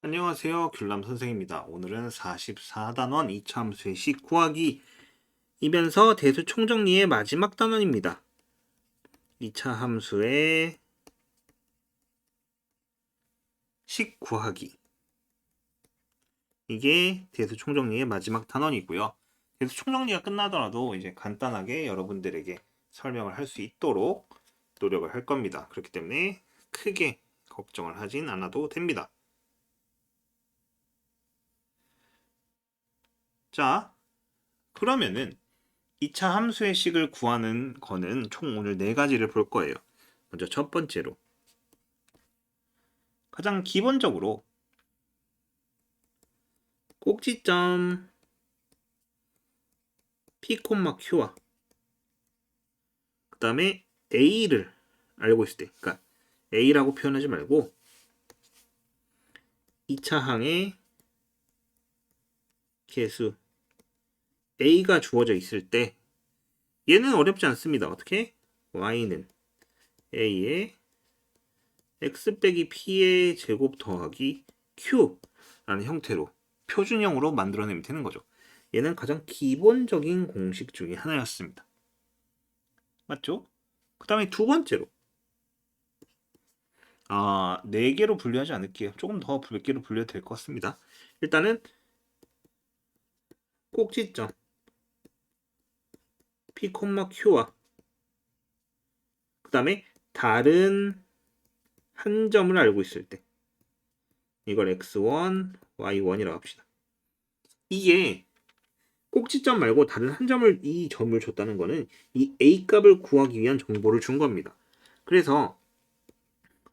안녕하세요. 귤남 선생입니다. 오늘은 44단원 이차함수의 식 구하기 이면서 대수 총정리의 마지막 단원입니다. 이차함수의 식 구하기, 이게 대수 총정리의 마지막 단원이고요. 대수 총정리가 끝나더라도 이제 간단하게 여러분들에게 설명을 할 수 있도록 노력을 할 겁니다. 그렇기 때문에 크게 걱정을 하진 않아도 됩니다. 자, 그러면은 2차 함수의 식을 구하는 거는 총 오늘 4가지를 볼 거예요. 먼저 첫 번째로, 가장 기본적으로 꼭지점 P, Q와 그 다음에 A를 알고 있을 때, 그러니까 A라고 표현하지 말고 2차 항의 개수 A가 주어져 있을 때 얘는 어렵지 않습니다. 어떻게? Y는 A의 X 빼기 P의 제곱 더하기 Q라는 형태로 표준형으로 만들어내면 되는 거죠. 얘는 가장 기본적인 공식 중에 하나였습니다. 맞죠? 그 다음에 두 번째로, 4개로 분류하지 않을게요. 조금 더 몇 개로 분류해도 될 것 같습니다. 일단은 꼭지점 P, Q와 그 다음에 다른 한 점을 알고 있을 때 이걸 x1, y1이라고 합시다. 이게 꼭지점 말고 다른 한 점을 이 점을 줬다는 거는 이 a 값을 구하기 위한 정보를 준 겁니다. 그래서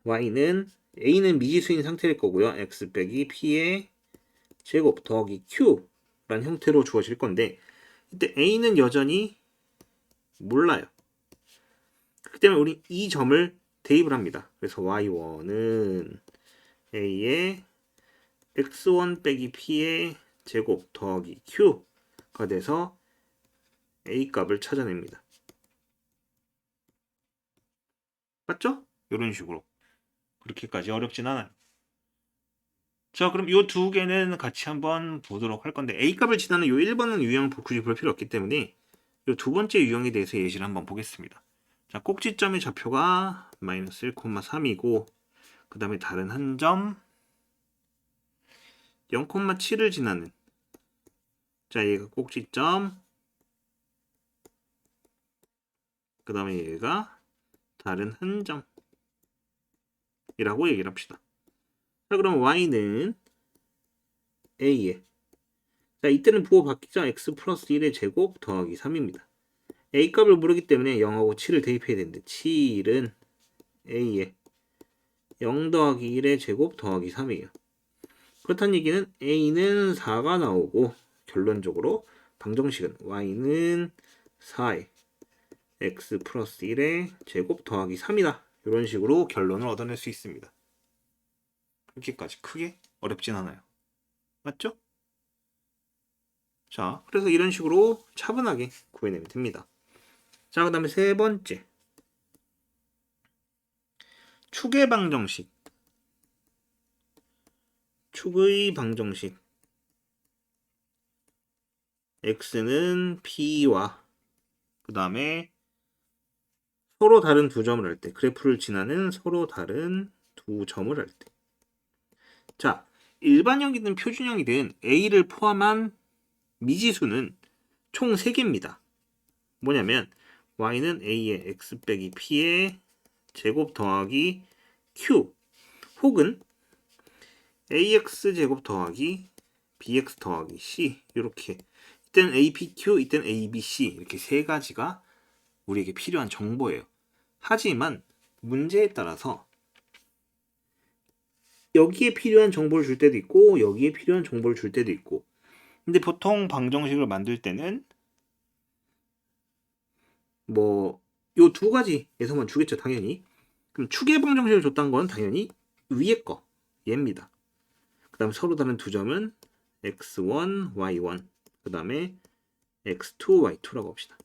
y는 a는 미지수인 상태일 거고요. x 빼기 p의 제곱 더하기 q라는 형태로 주어질 건데 이때 a는 여전히 몰라요. 그렇기 때문에 우리 이 점을 대입을 합니다. 그래서 y1은 a의 x1 빼기 p의 제곱 더하기 q가 돼서 a 값을 찾아냅니다. 맞죠? 이런 식으로. 그렇게까지 어렵진 않아요. 자, 그럼 이 두 개는 같이 한번 보도록 할 건데 a 값을 지나는 이 1번은 유형 굳이 볼 필요 없기 때문에 이 두 번째 유형에 대해서 예시를 한번 보겠습니다. 자, 꼭지점의 좌표가 마이너스 1,3이고 그 다음에 다른 한 점 0,7을 지나는, 자, 얘가 꼭지점, 그 다음에 얘가 다른 한 점이라고 얘기를 합시다. 자, 그럼 y는 a에, 자, 이때는 부호 바뀌죠. x 플러스 1의 제곱 더하기 3입니다. a 값을 모르기 때문에 0하고 7을 대입해야 되는데 7은 a에 0 더하기 1의 제곱 더하기 3이에요. 그렇다는 얘기는 a는 4가 나오고 결론적으로 방정식은 y는 4에 x 플러스 1의 제곱 더하기 3이다. 이런 식으로 결론을 얻어낼 수 있습니다. 그렇게까지 크게 어렵진 않아요. 맞죠? 자, 그래서 이런 식으로 차분하게 구해내면 됩니다. 자, 그 다음에 세 번째, 축의 방정식. 축의 방정식. x는 p와 그 다음에 서로 다른 두 점을 할 때, 그래프를 지나는 서로 다른 두 점을 할 때. 자, 일반형이든 표준형이든 a를 포함한 미지수는 총 3개입니다. 뭐냐면 y는 a의 x 빼기 p의 제곱 더하기 q 혹은 ax 제곱 더하기 bx 더하기 c, 이렇게 이때는 apq, 이때는 abc, 이렇게 세 가지가 우리에게 필요한 정보예요. 하지만 문제에 따라서 여기에 필요한 정보를 줄 때도 있고 여기에 필요한 정보를 줄 때도 있고, 근데 보통 방정식을 만들 때는 뭐 요 두 가지에서만 주겠죠, 당연히. 그럼 축의 방정식을 줬다는 건 당연히 위에 거 얘입니다. 그 다음에 서로 다른 두 점은 x1, y1, 그 다음에 x2, y2라고 합시다.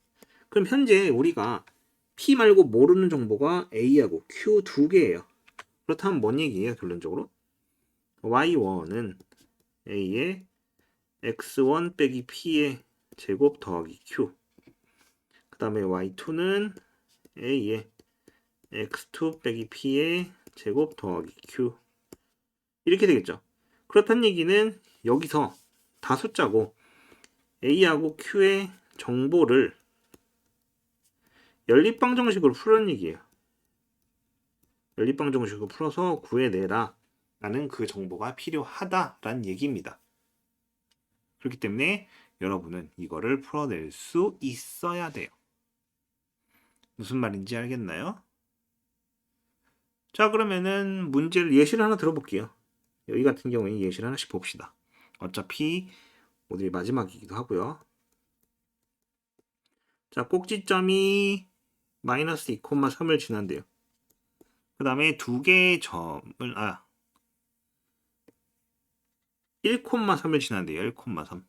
그럼 현재 우리가 p 말고 모르는 정보가 a하고 q 두 개예요. 그렇다면 뭔 얘기예요, 결론적으로? y1은 a의 x1 빼기 p의 제곱 더하기 q. 그 다음에 y2는 a의 x2 빼기 p의 제곱 더하기 q. 이렇게 되겠죠. 그렇다는 얘기는 여기서 다 숫자고 a하고 q의 정보를 연립방 정식으로 풀는 얘기예요. 연립방 정식으로 풀어서 구해내라 라는 그 정보가 필요하다라는 얘기입니다. 그렇기 때문에 여러분은 이거를 풀어낼 수 있어야 돼요. 무슨 말인지 알겠나요? 자, 그러면은 문제를 예시를 하나 들어볼게요. 여기 같은 경우에 예시를 하나씩 봅시다. 어차피 오늘이 마지막이기도 하고요. 자, 꼭지점이 마이너스 2,3을 지난대요. 그 다음에 두 개의 점을 1,3을 지난대요. 1,3.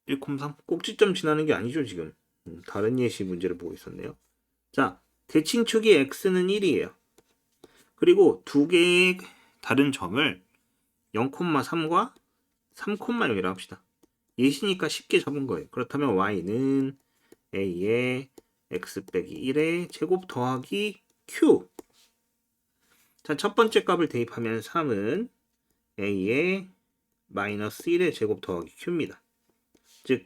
1,3? 꼭지점 지나는 게 아니죠, 지금. 다른 예시 문제를 보고 있었네요. 자, 대칭축이 x는 1이에요. 그리고 두 개의 다른 점을 0,3과 3,0이라고 합시다. 예시니까 쉽게 잡은 거예요. 그렇다면 y는 a의 x 빼기 1의 제곱 더하기 q. 자, 첫 번째 값을 대입하면 3은 a의 마이너스 1의 제곱 더하기 q입니다. 즉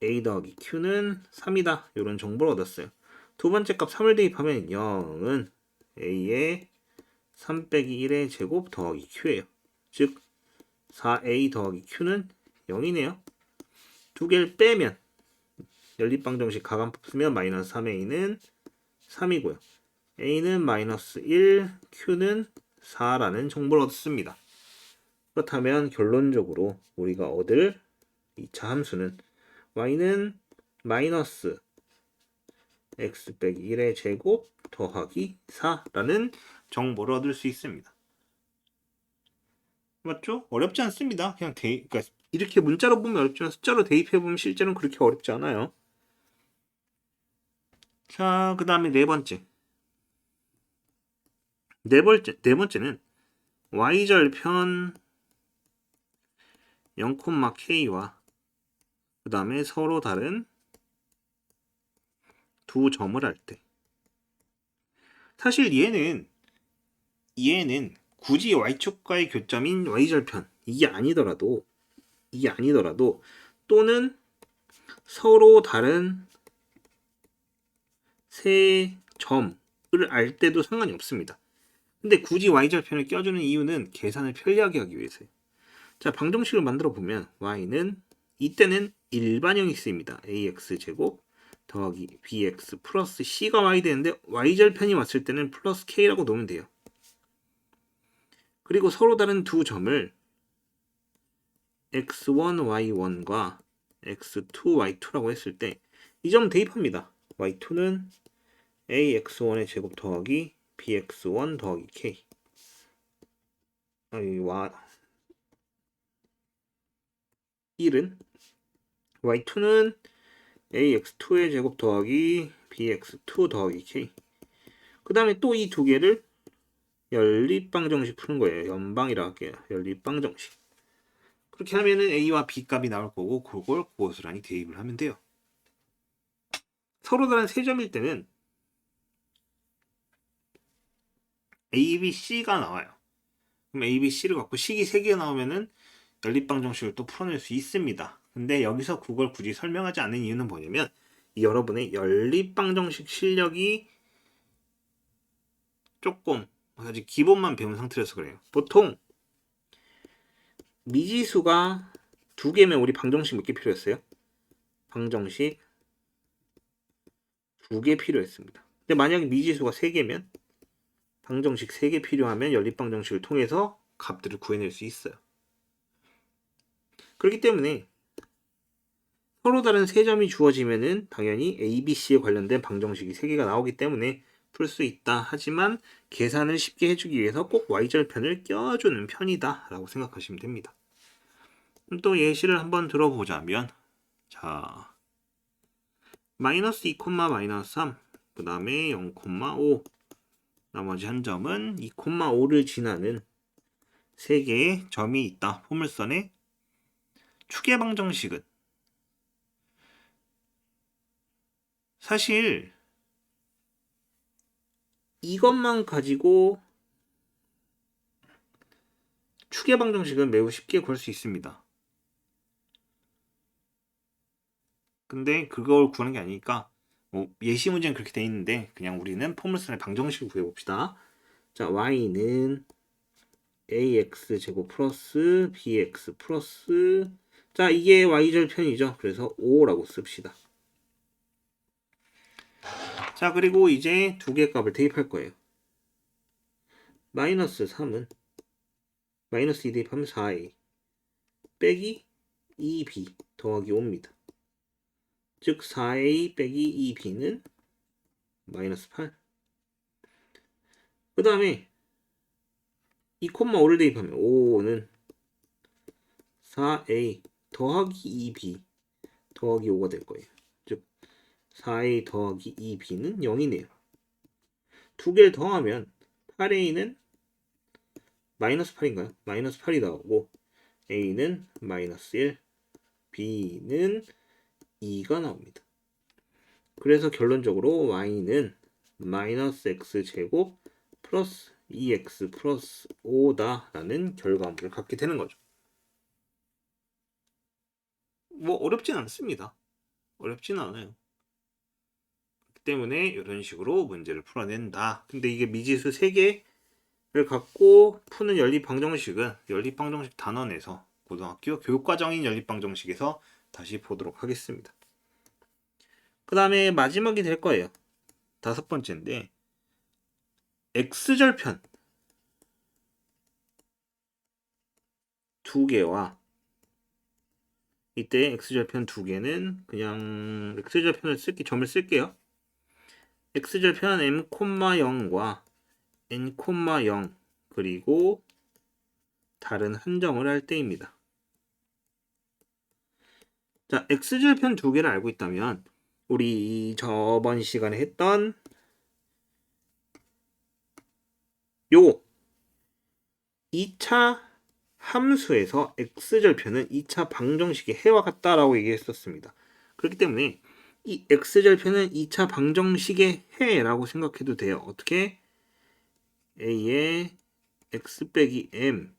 a 더하기 q는 3이다. 이런 정보를 얻었어요. 두 번째 값 3을 대입하면 0은 a의 3 빼기 1의 제곱 더하기 q예요. 즉 4a 더하기 q는 0이네요. 두 개를 빼면 연립방 정식 가감법 쓰면 마이너스 3a는 3이고요. a는 마이너스 1, q는 4라는 정보를 얻습니다. 그렇다면 결론적으로 우리가 얻을 2차 함수는 y는 마이너스 x 빼기 1의 제곱 더하기 4라는 정보를 얻을 수 있습니다. 맞죠? 어렵지 않습니다. 그냥 그러니까 이렇게 문자로 보면 어렵지만 숫자로 대입해보면 실제로는 그렇게 어렵지 않아요. 자, 그 다음에 네 번째는 y절편 0,k와 그 다음에 서로 다른 두 점을 할 때. 사실 얘는 굳이 y축과의 교점인 y절편 이게 아니더라도 또는 서로 다른 세 점을 알 때도 상관이 없습니다. 근데 굳이 y절편을 껴주는 이유는 계산을 편리하게 하기 위해서예요. 자, 방정식을 만들어 보면 y는 이때는 일반형이 쓰입니다. ax제곱 더하기 bx 플러스 c가 y 되는데 y절편이 왔을 때는 플러스 k라고 놓으면 돼요. 그리고 서로 다른 두 점을 x1, y1과 x2, y2라고 했을 때 이 점 대입합니다. y2는 ax1의 제곱 더하기 bx1 더하기 k. 와 1은 y2는 ax2의 제곱 더하기 bx2 더하기 k. 그 다음에 또 이 두 개를 연립방정식 푸는 거예요. 연방이라고 할게요. 연립방정식. 그렇게 하면은 a와 b 값이 나올 거고 그걸 고스란히 대입을 하면 돼요. 서로 다른 세 점일 때는 a, b, c가 나와요. 그럼 a, b, c를 갖고 식이 3개가 나오면은 연립방정식을 또 풀어낼 수 있습니다. 근데 여기서 그걸 굳이 설명하지 않는 이유는 뭐냐면 여러분의 연립방정식 실력이 조금 아직 기본만 배운 상태라서 그래요. 보통 미지수가 2개면 우리 방정식 몇 개 필요했어요? 방정식 2개 필요했습니다. 근데 만약에 미지수가 3개면 방정식 3개 필요하면 연립방정식을 통해서 값들을 구해낼 수 있어요. 그렇기 때문에 서로 다른 세 점이 주어지면은 당연히 A, B, C에 관련된 방정식이 3개가 나오기 때문에 풀 수 있다. 하지만 계산을 쉽게 해주기 위해서 꼭 y절편을 껴주는 편이다 라고 생각하시면 됩니다. 또 예시를 한번 들어보자면 자 마이너스 2, 마이너스 3 그 다음에 0,5 나머지 한 점은 2,5를 지나는 3개의 점이 있다. 포물선의 축의 방정식은 사실 이것만 가지고 축의 방정식은 매우 쉽게 구할 수 있습니다. 근데 그걸 구하는 게 아니니까 예시 문제는 그렇게 돼 있는데 그냥 우리는 포물선의 방정식을 구해봅시다. 자, y는 ax 제곱 플러스 bx 플러스 자, 이게 y절편이죠. 그래서 5라고 씁시다. 자, 그리고 이제 두 개의 값을 대입할 거예요. 마이너스 3은 마이너스 2 대입하면 4a 빼기 2b 더하기 5입니다. 즉 4a 빼기 2b는 마이너스 8. 그 다음에 2,5를 대입하면 5는 4a 더하기 2b 더하기 5가 될 거예요. 즉 4a 더하기 2b는 0이네요. 두 개를 더하면 8a는 마이너스 8인가요? 마이너스 8이 나오고 a는 마이너스 1, b는 2가 나옵니다. 그래서 결론적으로 y는 마이너스 x제곱 플러스 2x 플러스 5다 라는 결과물을 갖게 되는 거죠. 뭐 어렵진 않습니다. 어렵진 않아요. 그렇기 때문에 이런 식으로 문제를 풀어낸다. 근데 이게 미지수 3개를 갖고 푸는 연립방정식은 연립방정식 단원에서 고등학교 교육과정인 연립방정식에서 다시 보도록 하겠습니다. 그 다음에 마지막이 될 거예요. 5번째인데 x절편 2개와 이때 x절편 2개는 그냥 x절편을 점을 쓸게요. x절편 m,0과 n,0 그리고 다른 한 점을 할 때입니다. 자, x절편 2개를 알고 있다면 우리 저번 시간에 했던 요거 2차 함수에서 x절편은 2차 방정식의 해와 같다라고 얘기했었습니다. 그렇기 때문에 이 x절편은 2차 방정식의 해라고 생각해도 돼요. 어떻게? a의 x 빼기 m,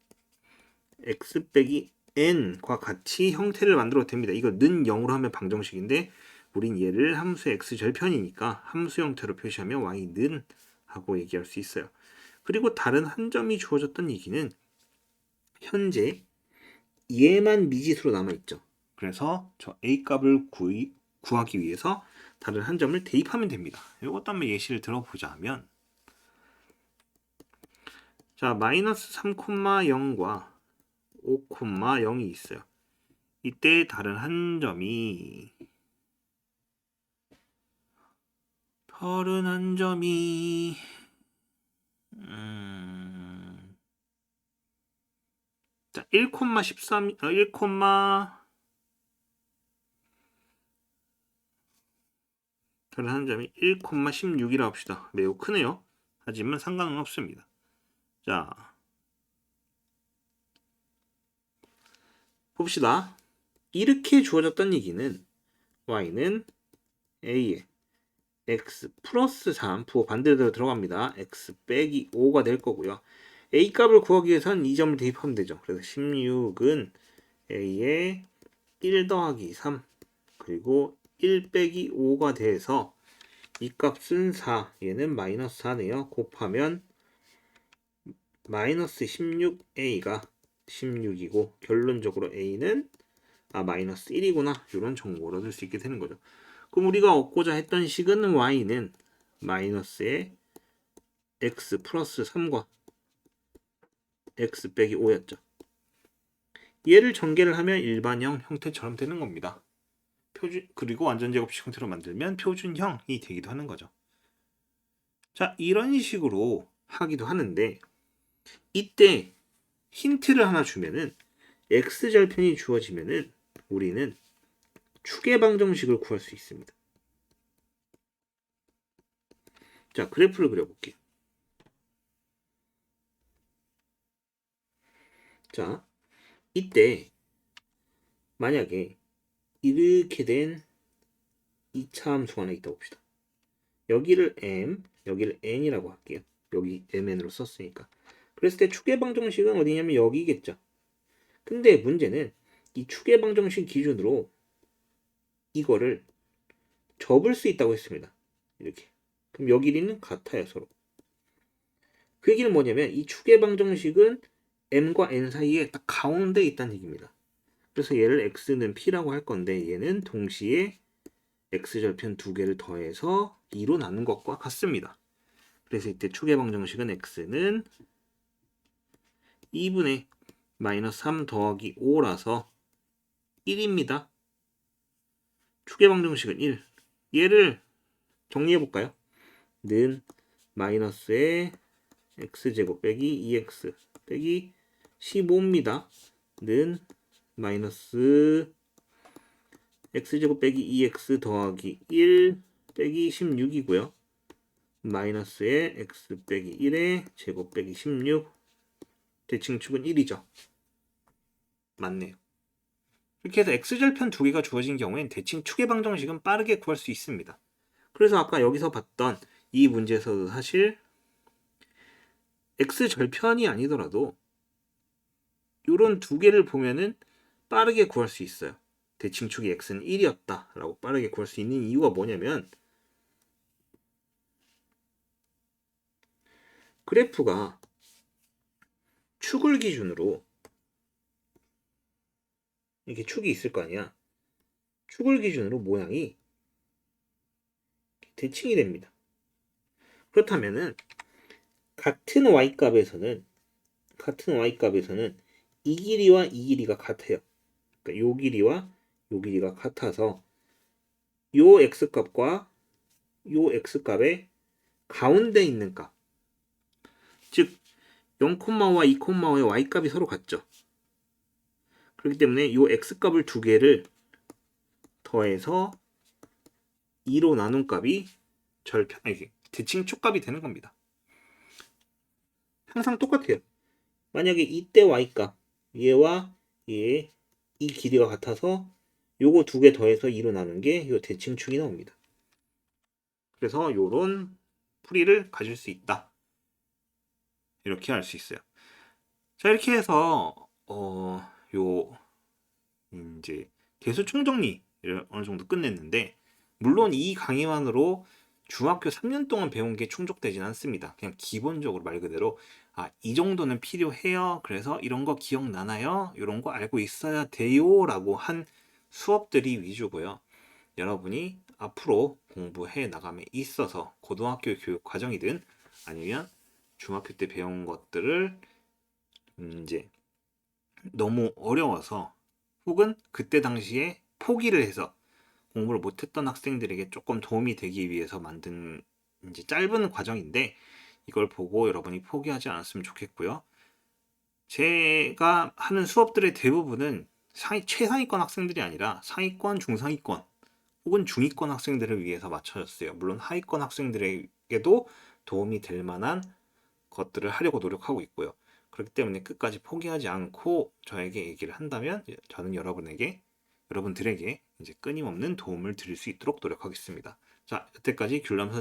x 빼기 n과 같이 형태를 만들어도 됩니다. 이거 는 0으로 하면 방정식인데 우린 얘를 함수의 x절편이니까 함수 형태로 표시하면 y는 하고 얘기할 수 있어요. 그리고 다른 한 점이 주어졌던 얘기는 현재 얘만 미지수로 남아있죠. 그래서 저 a값을 구하기 위해서 다른 한 점을 대입하면 됩니다. 이것도 한번 예시를 들어보자면 자, 마이너스 3,0과 5,0이 있어요. 이때 다른 한 점이 자, 1,13 1, 다른 한 점이 1,16이라 합시다. 매우 크네요. 하지만 상관은 없습니다. 자, 봅시다. 이렇게 주어졌던 얘기는 y는 a에 x 플러스 3 부호 반대로 들어갑니다. x 빼기 5가 될 거고요. a 값을 구하기 위해서는 이 점을 대입하면 되죠. 그래서 16은 a에 1 더하기 3 그리고 1 빼기 5가 돼서 이 값은 4 얘는 마이너스 4네요. 곱하면 마이너스 16a가 16이고 결론적으로 a는 마이너스 1이구나 이런 정보를 얻을 수 있게 되는 거죠. 그럼 우리가 얻고자 했던 식은 y는 마이너스의 x 플러스 3과 x 빼기 5였죠. 얘를 전개를 하면 일반형 형태처럼 되는 겁니다. 그리고 완전제곱식 형태로 만들면 표준형이 되기도 하는 거죠. 자, 이런 식으로 하기도 하는데 이때 힌트를 하나 주면은 x절편이 주어지면은 우리는 축의 방정식을 구할 수 있습니다. 자, 그래프를 그려볼게요. 자, 이때 만약에 이렇게 된 2차 함수가 하나 있다고 봅시다. 여기를 m, 여기를 n이라고 할게요. 여기 mn으로 썼으니까. 그랬을 때 추계방 정식은 어디냐면 여기겠죠. 근데 문제는 이 추계방 정식 기준으로 이거를 접을 수 있다고 했습니다. 이렇게. 그럼 여 길이는 같아요, 서로. 그 얘기는 뭐냐면 이 추계방 정식은 m과 n 사이에 딱 가운데 있다는 얘기입니다. 그래서 얘를 x는 p라고 할 건데 얘는 동시에 x절편 두 개를 더해서 2로 나눈 것과 같습니다. 그래서 이때 추계방 정식은 x는 2분의 마이너스 3 더하기 5라서 1입니다. 추계방 정식은 1. 얘를 정리해볼까요? 는 마이너스의 x제곱 빼기 2x 빼기 15입니다. 는 마이너스 x제곱 빼기 2x 더하기 1 빼기 16이고요. 마이너스의 x 빼기 1의 제곱 빼기 16 대칭축은 1이죠. 맞네요. 이렇게 해서 x절편 두 개가 주어진 경우엔 대칭 추계방 정식은 빠르게 구할 수 있습니다. 그래서 아까 여기서 봤던 이 문제에서도 사실 x절편이 아니더라도 이런 두 개를 보면은 빠르게 구할 수 있어요. 대칭축이 x는 1이었다 라고 빠르게 구할 수 있는 이유가 뭐냐면 그래프가 축을 기준으로 이렇게 축이 있을 거 아니야. 축을 기준으로 모양이 대칭이 됩니다. 그렇다면은 같은 y값에서는 이 길이와 이 길이가 같아요. 그러니까 요 길이와 요 길이가 같아서 요 x값과 요 x값의 가운데 있는 값, 즉 0,5와 2,5의 y값이 서로 같죠. 그렇기 때문에 요 x값을 두 개를 더해서 2로 나눈 값이 대칭축값이 되는 겁니다. 항상 똑같아요. 만약에 이때 y값, 얘와 얘의 이 길이가 같아서 요거 두 개 더해서 2로 나눈 게 요 대칭축이 나옵니다. 그래서 요런 풀이를 가질 수 있다. 이렇게 알 수 있어요. 자, 이렇게 해서 요 이제 개수 총정리를 어느 정도 끝냈는데 물론 이 강의만으로 중학교 3년 동안 배운 게 충족되진 않습니다. 그냥 기본적으로 말 그대로 이 정도는 필요해요. 그래서 이런 거 기억나나요? 이런 거 알고 있어야 돼요. 라고 한 수업들이 위주고요. 여러분이 앞으로 공부해 나감에 있어서 고등학교 교육 과정이든 아니면 중학교 때 배운 것들을 이제 너무 어려워서 혹은 그때 당시에 포기를 해서 공부를 못했던 학생들에게 조금 도움이 되기 위해서 만든 이제 짧은 과정인데 이걸 보고 여러분이 포기하지 않았으면 좋겠고요. 제가 하는 수업들의 대부분은 최상위권 학생들이 아니라 상위권, 중상위권 혹은 중위권 학생들을 위해서 맞춰졌어요. 물론 하위권 학생들에게도 도움이 될 만한 것들을 하려고 노력하고 있고요. 그렇기 때문에 끝까지 포기하지 않고 저에게 얘기를 한다면 저는 여러분들에게 이제 끊임없는 도움을 드릴 수 있도록 노력하겠습니다. 자, 여태까지 귤남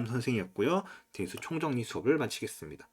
선생이었고요. 대수 총정리 수업을 마치겠습니다.